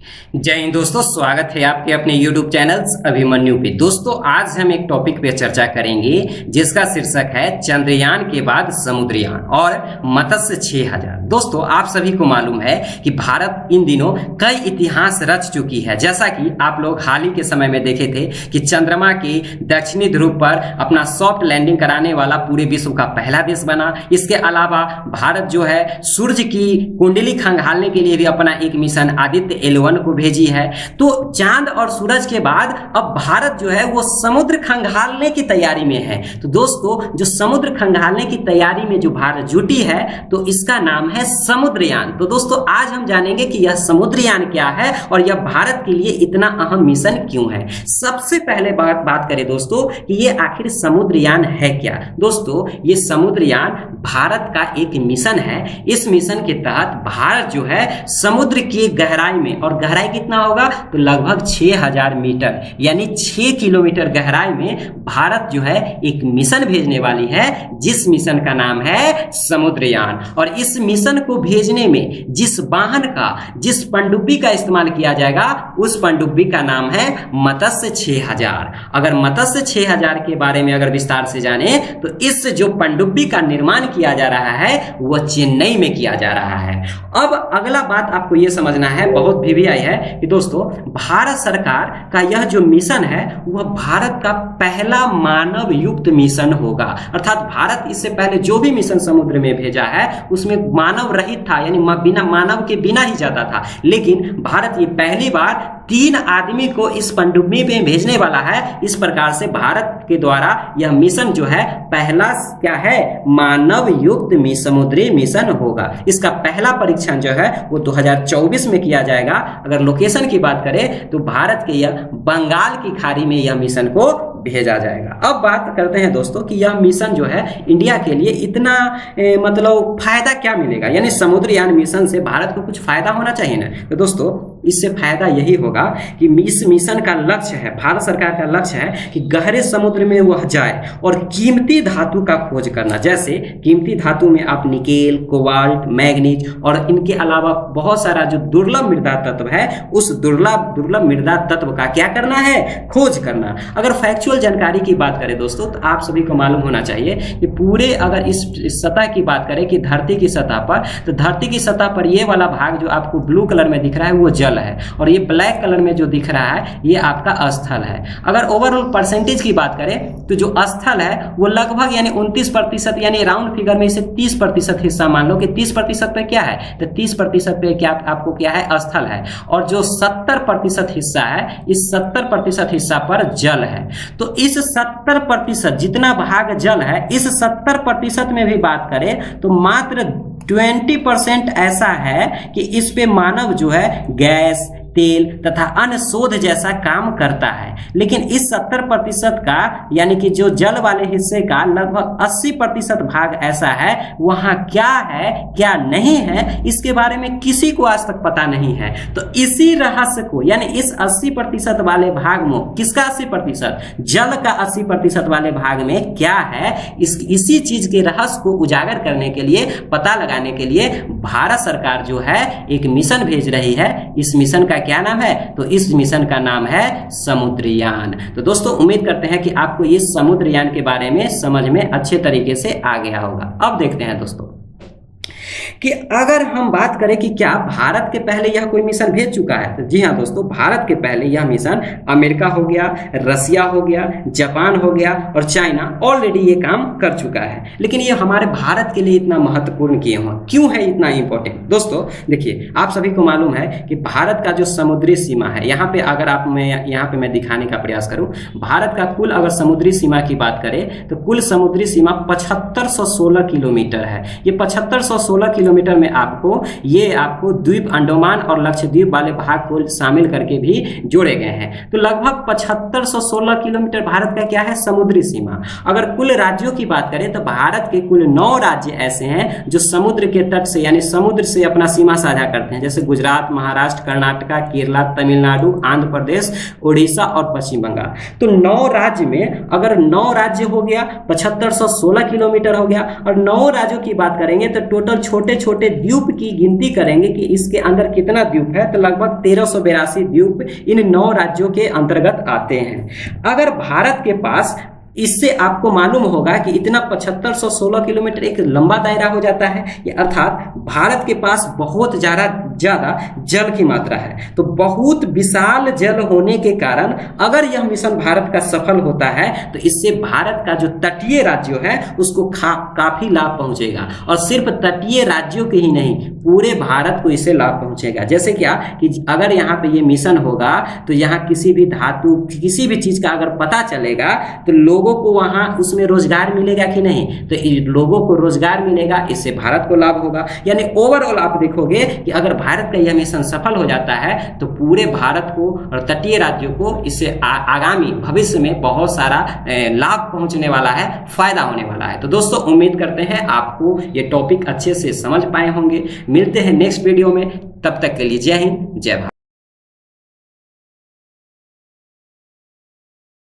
जय हिंद दोस्तों, स्वागत है आपके अपने YouTube चैनल्स अभिमन्यु पे। दोस्तों आज हम एक टॉपिक पे चर्चा करेंगे जिसका शीर्षक है चंद्रयान के बाद समुद्रयान और मत्स्य 6000। दोस्तों आप सभी को मालूम है कि भारत इन दिनों कई इतिहास रच चुकी है। जैसा कि आप लोग हाल ही के समय में देखे थे कि चंद्रमा के दक्षिणी ध्रुव पर अपना सॉफ्ट लैंडिंग कराने वाला पूरे विश्व का पहला देश बना। इसके अलावा भारत जो है सूर्य की कुंडली खंगालने के लिए भी अपना एक मिशन आदित्य L1 को भेजी है। तो चांद और सूरज के बाद अब भारत जो है वो समुद्र खंगालने की तैयारी में है। तो दोस्तों जो समुद्र खंगालने की तैयारी में जो भारत जुटी है तो इसका नाम है समुद्रयान। तो दोस्तों आज हम जानेंगे कि यह समुद्रयान क्या है और यह भारत के लिए इतना अहम मिशन क्यों है। सबसे पहले बात करें दोस्तों कि ये आखिर समुद्रयान है क्या। दोस्तों ये समुद्रयान भारत का एक मिशन है। इस मिशन के तहत भारत जो है समुद्र की गहराई में, और गहराई कितना होगा तो लगभग 6000 मीटर यानी 6 किलोमीटर गहराई में भारत जो है एक मिशन भेजने वाली है जिस मिशन का नाम है समुद्रयान। और इस मिशन को भेजने में जिस वाहन का, जिस पनडुब्बी का इस्तेमाल किया जाएगा उस पनडुब्बी का नाम है मत्स्य 6000। अगर मत्स्य 6000 के बारे में अगर विस्तार से जाने तो इस जो पनडुब्बी का निर्माण किया जा रहा है वह चेन्नई में किया जा रहा है। अब अगला बात आपको यह समझना है, बहुत भी आई है कि दोस्तों भारत सरकार का यह जो मिशन है वह भारत का पहला मानव युक्त मिशन होगा। अर्थात भारत इससे पहले जो भी मिशन समुद्र में भेजा है उसमें मानव रहित था, यानी बिना मानव के बिना ही जाता था। लेकिन भारत ये पहली बार 3 आदमी को इस पनडुब्बी में भेजने वाला है। इस प्रकार से भारत के द्वारा यह मिशन जो है पहला क्या है, मानव युक्त समुद्री मिशन होगा। इसका पहला परीक्षण जो है वो 2024 में किया जाएगा। अगर लोकेशन की बात करें तो भारत के यह बंगाल की खाड़ी में यह मिशन को भेजा जाएगा। अब बात करते हैं दोस्तों कि यह मिशन जो है इंडिया के लिए इतना मतलब फायदा क्या मिलेगा, यानी समुद्रयान मिशन से भारत को कुछ फायदा होना चाहिए ना। तो दोस्तों इससे फायदा यही होगा कि इस मिशन का लक्ष्य है, भारत सरकार का लक्ष्य है कि गहरे समुद्र में वह जाए और कीमती धातु का खोज करना। जैसे कीमती धातु में आप निकेल, कोबाल्ट, मैग्नीज और इनके अलावा बहुत सारा जो दुर्लभ मृदा तत्व है उस दुर्लभ मृदा तत्व का क्या करना है, खोज करना। अगर फैक्चुअल जानकारी की बात करें दोस्तों तो आप सभी को मालूम होना चाहिए कि पूरे अगर इस सतह की बात करें कि धरती की सतह पर, तो धरती की सतह पर ये वाला भाग जो आपको ब्लू कलर में दिख रहा है वो जल है और ये ब्लैक कलर में जो दिख रहा है ये आपका स्थल है। अगर ओवरऑल परसेंटेज की बात करें तो जो स्थल है वो लगभग यानी 29%, यानी राउंड फिगर में इसे 30% हिस्सा मान लो कि 30% पे क्या है, तो 30% पे क्या आपको क्या है, स्थल है। और जो 70% हिस्सा है इस 70% हिस्सा पर जल है। तो इस 70% जितना भाग जल है इस 70% में भी बात करें तो मात्र 20% ऐसा है कि इस पे मानव जो है गैस, तेल तथा अन्य शोध जैसा काम करता है। लेकिन इस 70% का यानी कि जो जल वाले हिस्से का लगभग 80% भाग ऐसा है वहां क्या है क्या नहीं है इसके बारे में किसी को आज तक पता नहीं है। तो इसी रहस्य को, यानी इस 80% वाले भाग में, किसका 80%, जल का 80% वाले भाग में क्या है, इसी चीज के रहस्य को उजागर करने के लिए, पता लगाने के लिए भारत सरकार जो है एक मिशन भेज रही है। इस मिशन का क्या नाम है, तो इस मिशन का नाम है समुद्रयान। तो दोस्तों उम्मीद करते हैं कि आपको इस समुद्रयान के बारे में समझ में अच्छे तरीके से आ गया होगा। अब देखते हैं दोस्तों कि अगर हम बात करें कि क्या भारत के पहले यह कोई मिशन भेज चुका है, तो जी हाँ दोस्तों, भारत के पहले यह मिशन अमेरिका हो गया, रसिया हो गया, जापान हो गया और चाइना ऑलरेडी ये काम कर चुका है। लेकिन ये हमारे भारत के लिए इतना महत्वपूर्ण क्यों है, इतना इंपॉर्टेंट। दोस्तों देखिए आप सभी को मालूम है कि भारत का जो समुद्री सीमा है, यहाँ पे अगर यहाँ पे मैं दिखाने का प्रयास करूं, भारत का कुल अगर समुद्री सीमा की बात करें तो कुल समुद्री सीमा 7516 किलोमीटर है। ये 7516 किलोमीटर में आपको द्वीप अंडमान और लक्षद्वीप वाले भाग को शामिल करके भी जोड़े गए हैं। तो लगभग 7516 किलोमीटर भारत का क्या है, समुद्री सीमा। अगर कुल राज्यों की बात करें तो भारत के कुल 9 राज्य ऐसे हैं जो समुद्र के तट से यानी समुद्र से अपना सीमा साझा करते हैं, जैसे गुजरात, महाराष्ट्र, कर्नाटका, केरला, तमिलनाडु, आंध्र प्रदेश, उड़ीसा और पश्चिम बंगाल। तो 9 राज्य में अगर 9 राज्य हो गया 7516 किलोमीटर हो गया, और 9 राज्यों की बात करेंगे तो टोटल छोटे छोटे द्वीप की गिनती करेंगे कि इसके अंदर कितना द्वीप है, तो लगभग 1382 द्वीप इन 9 राज्यों के अंतर्गत आते हैं। अगर भारत के पास, इससे आपको मालूम होगा कि इतना 7516 किलोमीटर एक लंबा दायरा हो जाता है, ये अर्थात भारत के पास बहुत ज्यादा जल की मात्रा है। तो बहुत विशाल जल होने के कारण अगर यह मिशन भारत का सफल होता है तो इससे भारत का जो तटीय राज्य है उसको काफी लाभ पहुंचेगा, और सिर्फ तटीय राज्यों के ही नहीं पूरे भारत को इससे लाभ पहुंचेगा। जैसे क्या कि अगर यहाँ पे ये मिशन होगा तो यहाँ किसी भी धातु, किसी भी चीज का अगर पता चलेगा तो लोगों को वहां उसमें रोजगार मिलेगा कि नहीं, तो लोगों को रोजगार मिलेगा, इससे भारत को लाभ होगा। यानी ओवरऑल आप देखोगे कि अगर भारत का यह मिशन सफल हो जाता है तो पूरे भारत को और तटीय राज्यों को इससे आगामी भविष्य में बहुत सारा लाभ पहुंचने वाला है, फायदा होने वाला है। तो दोस्तों उम्मीद करते हैं आपको ये टॉपिक अच्छे से समझ पाए होंगे। मिलते हैं नेक्स्ट वीडियो में, तब तक के लिए जय हिंद, जय भारत।